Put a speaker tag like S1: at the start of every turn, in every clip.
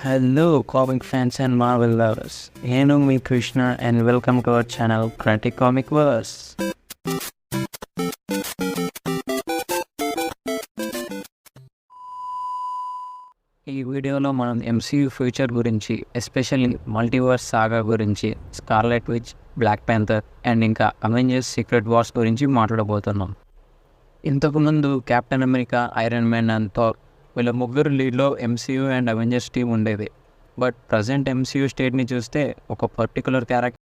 S1: Hello, comic fans and Marvel lovers. నేను మీ Krishna and welcome to our channel Critic Comic Verse. ఈ వీడియోలో మనం MCU future గురించి, especially multiverse saga గురించి, Scarlet Witch, Black Panther and ఇంకా Avengers Secret Wars గురించి మాట్లాడబోతున్నాం. ఇంతకుముందు Captain America, Iron Man and Thor వీళ్ళ ముగ్గురు లీడ్లో ఎంసీయూ అండ్ అవెంజర్స్ టీం ఉండేది. బట్ ప్రజెంట్ ఎంసీయూ స్టేట్ని చూస్తే ఒక particular character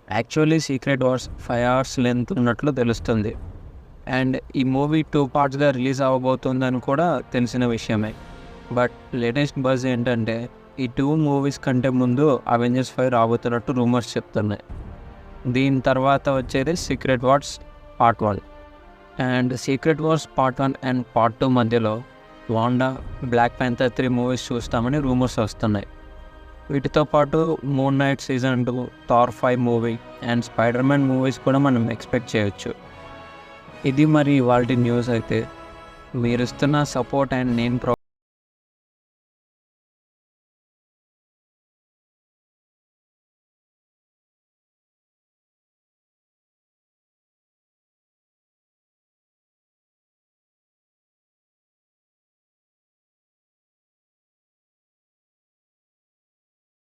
S1: actually Secret Wars 5 hours length ఉన్నట్లు తెలుస్తుంది. అండ్ ఈ మూవీ 2 partsగా రిలీజ్ అవ్వబోతుందని కూడా తెలిసిన విషయమే. బట్ లేటెస్ట్ బజ్ ఏంటంటే ఈ 2 movies కంటే ముందు అవెంజర్స్ 5 రాబోతున్నట్టు రూమర్స్ చెప్తున్నాయి. దీని తర్వాత వచ్చేది Secret Wars part 1. And Secret Wars part 1 and part 2 మధ్యలో వాండా, బ్లాక్ ప్యాంథర్ 3 movies చూస్తామని రూమర్స్ వస్తున్నాయి. వీటితో పాటు Moon Knight season 2, Thor 5 movie and Spider Man movies కూడా మనం ఎక్స్పెక్ట్ చేయొచ్చు. ఇది మరి ఇవాల్టి న్యూస్ అయితే. మీరు ఇస్తున్న సపోర్ట్ అండ్ నేను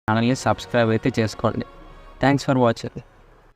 S1: ఛానల్ని సబ్స్క్రైబ్ అయితే చేసుకోండి. Thanks for watching.